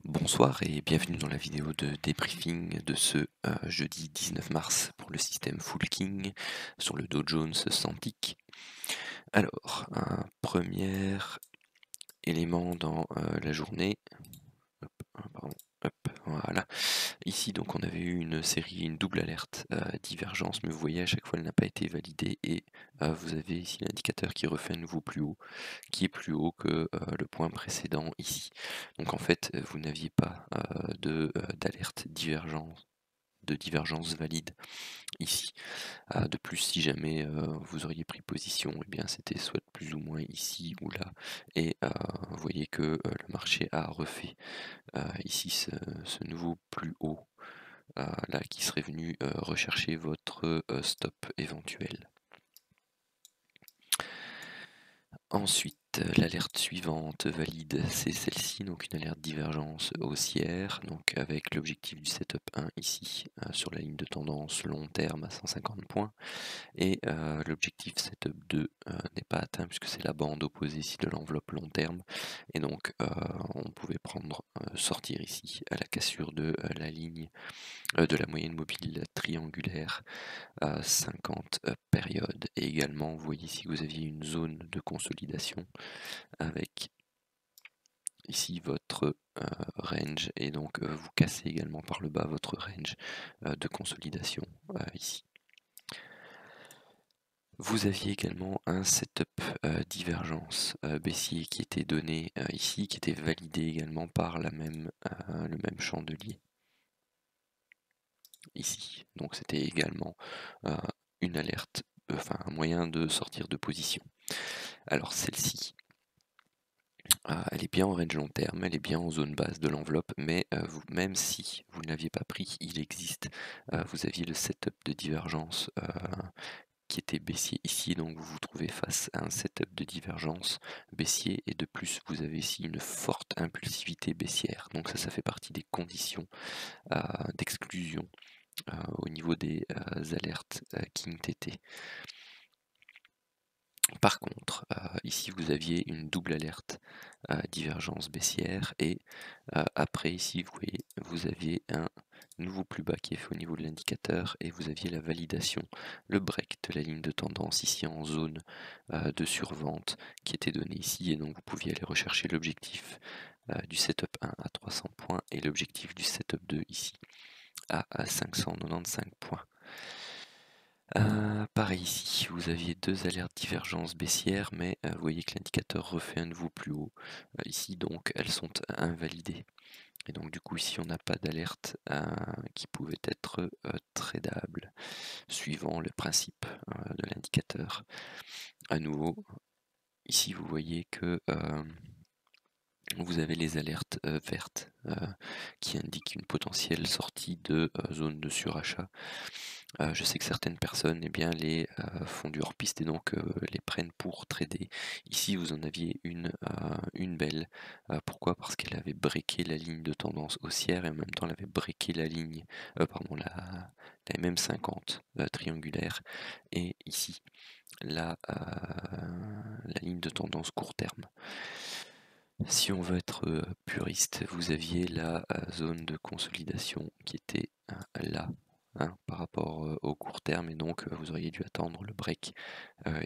Bonsoir et bienvenue dans la vidéo de débriefing de ce jeudi 19 mars pour le système Full King sur le Dow Jones 100 ticks. Alors, un premier élément dans la journée. Hop, pardon, hop, voilà. Ici donc on avait eu une série, une double alerte divergence, mais vous voyez à chaque fois elle n'a pas été validée et vous avez ici l'indicateur qui refait à nouveau plus haut, qui est plus haut que le point précédent ici. Donc en fait vous n'aviez pas d'alerte de divergence valide ici. De plus, si jamais vous auriez pris position, eh bien c'était soit plus ou moins ici ou là, et vous voyez que le marché a refait ici ce nouveau plus haut là qui serait venu rechercher votre stop éventuel. Ensuite, l'alerte suivante valide, c'est celle-ci, donc une alerte divergence haussière, donc avec l'objectif du setup 1 ici sur la ligne de tendance long terme à 150 points, et l'objectif setup 2 n'est pas atteint puisque c'est la bande opposée ici de l'enveloppe long terme, et donc on pouvait sortir ici à la cassure de la ligne de la moyenne mobile triangulaire à 50 périodes. Et également, vous voyez ici que vous aviez une zone de consolidation avec ici votre range, et donc vous cassez également par le bas votre range de consolidation ici. Vous aviez également un setup divergence baissier qui était donné ici, qui était validé également par le même chandelier ici. Donc c'était également une alerte, enfin un moyen de sortir de position. Alors celle-ci, elle est bien en range long terme, elle est bien en zone basse de l'enveloppe, mais même si vous ne l'aviez pas pris, il existe, vous aviez le setup de divergence qui était baissier ici, donc vous vous trouvez face à un setup de divergence baissier, et de plus vous avez ici une forte impulsivité baissière, donc ça fait partie des conditions d'exclusion au niveau des alertes King TT. Par contre, ici vous aviez une double alerte divergence baissière, et après ici vous voyez, vous aviez un nouveau plus bas qui est fait au niveau de l'indicateur, et vous aviez la validation, le break de la ligne de tendance ici en zone de survente qui était donné ici, et donc vous pouviez aller rechercher l'objectif du setup 1 à 300 points et l'objectif du setup 2 ici à 595 points. Pareil ici, vous aviez deux alertes divergence baissière, mais vous voyez que l'indicateur refait un nouveau plus haut. Ici donc elles sont invalidées. Et donc du coup ici on n'a pas d'alerte qui pouvait être tradable, suivant le principe de l'indicateur. À nouveau, ici vous voyez que vous avez les alertes vertes qui indiquent une potentielle sortie de zone de surachat. Je sais que certaines personnes les font du hors-piste et donc les prennent pour trader. Ici vous en aviez une belle. Pourquoi? Parce qu'elle avait breaké la ligne de tendance haussière, et en même temps elle avait breaké la ligne, la MM50 triangulaire, et ici la ligne de tendance court terme. Si on veut être puriste, vous aviez la zone de consolidation qui était là, hein, par rapport au court terme, et donc vous auriez dû attendre le break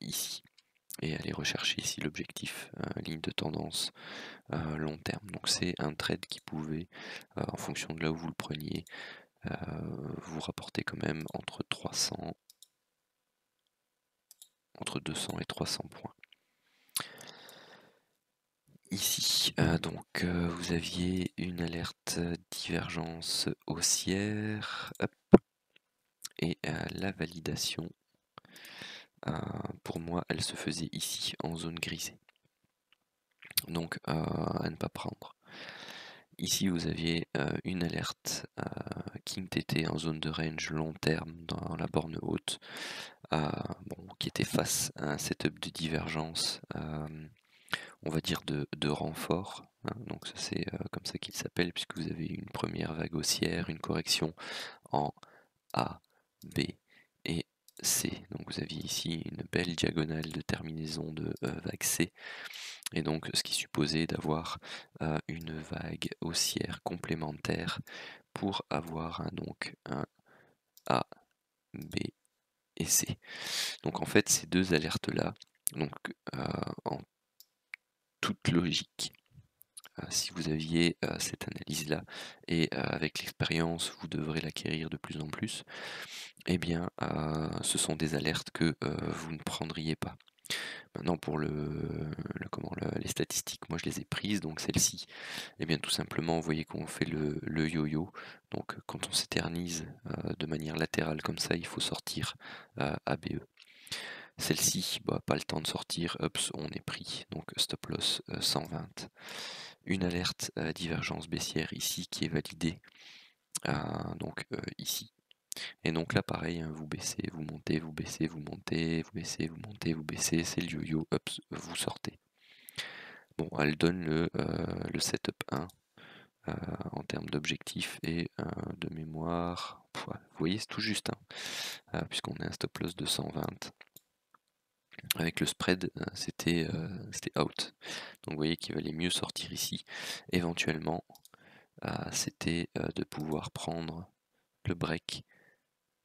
ici et aller rechercher ici l'objectif ligne de tendance long terme. Donc c'est un trade qui pouvait, en fonction de là où vous le preniez, vous rapporter quand même entre 200 et 300 points. Ici, vous aviez une alerte divergence haussière, hop, et la validation, pour moi, elle se faisait ici en zone grisée. Donc à ne pas prendre. Ici, vous aviez une alerte King TT en zone de range long terme dans la borne haute, qui était face à un setup de divergence, on va dire de renfort, hein. Donc c'est comme ça qu'il s'appelle, puisque vous avez une première vague haussière, une correction en A, B et C. Donc vous aviez ici une belle diagonale de terminaison de vague C. Et donc ce qui supposait d'avoir une vague haussière complémentaire pour avoir donc un A, B et C. Donc en fait ces deux alertes-là, donc en toute logique, si vous aviez cette analyse-là, et avec l'expérience vous devrez l'acquérir de plus en plus, eh bien ce sont des alertes que vous ne prendriez pas. Maintenant pour les statistiques, moi je les ai prises, donc celle-ci, eh bien tout simplement vous voyez qu'on fait le yo-yo, donc quand on s'éternise de manière latérale comme ça, il faut sortir ABE. Celle-ci, bah, pas le temps de sortir, hop, on est pris, donc stop loss 120. Une alerte divergence baissière ici qui est validée, donc ici. Et donc là pareil, hein, vous baissez, vous montez, vous baissez, vous montez, vous baissez, vous montez, vous baissez, c'est le yo-yo, hop, vous sortez. Bon, elle donne le setup 1 en termes d'objectif et de mémoire. Vous voyez, c'est tout juste, hein, puisqu'on est un stop loss de 120. Avec le spread, c'était out. Donc vous voyez qu'il valait mieux sortir ici. Éventuellement, c'était de pouvoir prendre le break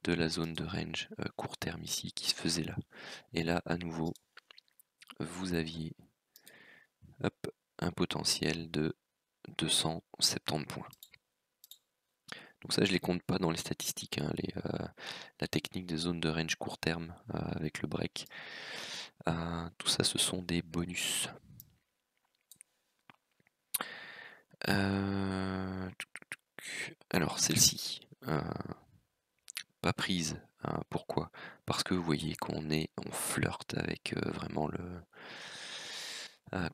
de la zone de range court terme ici qui se faisait là. Et là, à nouveau, vous aviez un potentiel de 270 points. Donc ça, je les compte pas dans les statistiques, hein, la technique des zones de range court terme avec le break. Tout ça, ce sont des bonus. Alors celle-ci, pas prise. Pourquoi? Parce que vous voyez on flirte avec vraiment la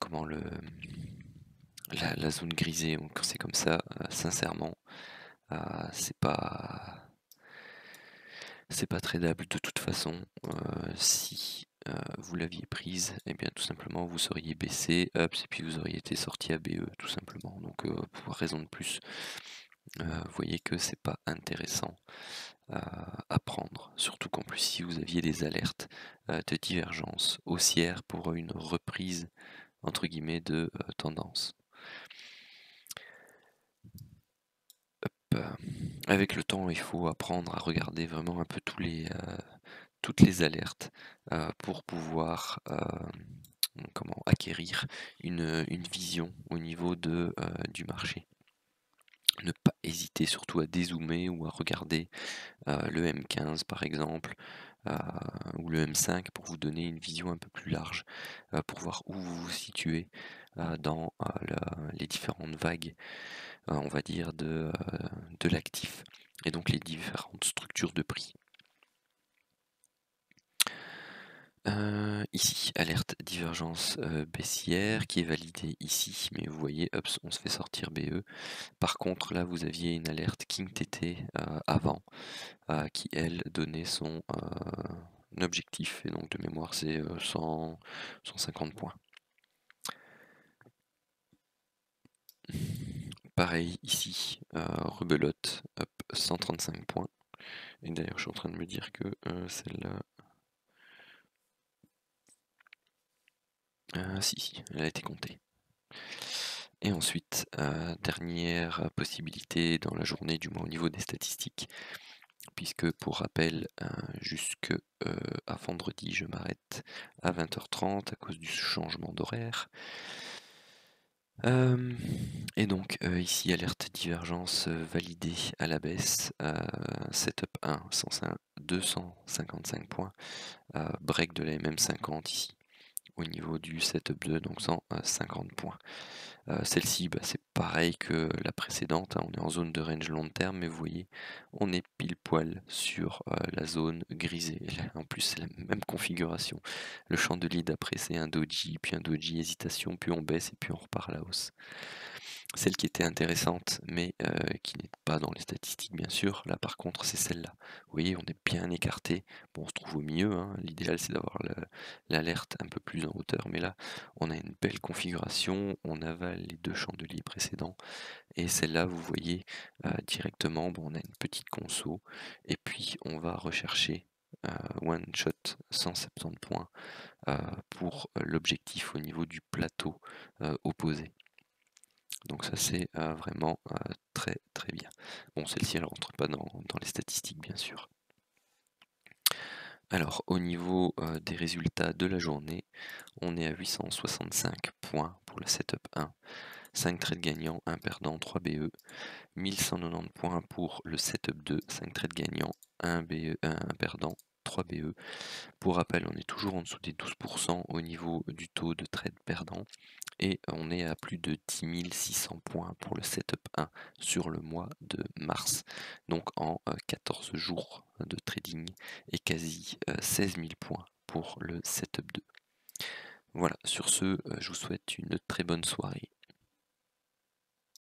zone grisée. Donc, quand c'est comme ça, sincèrement, c'est pas tradable de toute façon. Si vous l'aviez prise, et bien tout simplement vous seriez baissé, hop, et puis vous auriez été sorti à BE tout simplement. Donc pour raison de plus, vous voyez que c'est pas intéressant à prendre. Surtout qu'en plus si vous aviez des alertes de divergence haussière pour une reprise entre guillemets de tendance. Avec le temps, il faut apprendre à regarder vraiment un peu toutes les alertes pour pouvoir acquérir une vision au niveau du marché. Ne pas hésiter surtout à dézoomer ou à regarder le M15 par exemple, ou le M5 pour vous donner une vision un peu plus large, pour voir où vous vous situez dans les différentes vagues, on va dire, de l'actif, et donc les différentes structures de prix. Ici, alerte divergence baissière qui est validée ici, mais vous voyez, hop, on se fait sortir BE. Par contre, là, vous aviez une alerte King TT avant, qui elle donnait son objectif, et donc de mémoire c'est 150 points. Pareil ici, rebelote, hop, 135 points. Et d'ailleurs je suis en train de me dire que celle-là... si, elle a été comptée. Et ensuite, dernière possibilité dans la journée, du moins au niveau des statistiques, puisque pour rappel, jusque à vendredi, je m'arrête à 20h30 à cause du changement d'horaire. Et donc ici, alerte divergence validée à la baisse, setup 1, 255 points, break de la MM50 ici, au niveau du setup 2, donc 150 points. Celle-ci, bah, c'est pareil que la précédente, hein, on est en zone de range long terme, mais vous voyez, on est pile poil sur la zone grisée. Et là, en plus, c'est la même configuration. Le chandelier d'après, c'est un doji, puis un doji hésitation, puis on baisse et puis on repart à la hausse. Celle qui était intéressante, mais qui n'est pas dans les statistiques bien sûr, là par contre c'est celle-là. Vous voyez, on est bien écarté. Bon, on se trouve au milieu, hein. L'idéal c'est d'avoir l'alerte un peu plus en hauteur, mais là on a une belle configuration, on avale les deux chandeliers précédents, et celle-là vous voyez directement, bon, on a une petite conso, et puis on va rechercher one shot 170 points pour l'objectif au niveau du plateau opposé. Donc ça c'est vraiment très très bien. Bon, celle-ci elle rentre pas dans les statistiques bien sûr. Alors au niveau des résultats de la journée, on est à 865 points pour le setup 1, 5 trades gagnants, 1 perdant, 3 BE, 1190 points pour le setup 2, 5 trades gagnants, 1 BE, 1 perdant, 3 BE. Pour rappel, on est toujours en dessous des 12% au niveau du taux de trade perdant et on est à plus de 10 600 points pour le setup 1 sur le mois de mars. Donc en 14 jours de trading et quasi 16 000 points pour le setup 2. Voilà, sur ce, je vous souhaite une très bonne soirée.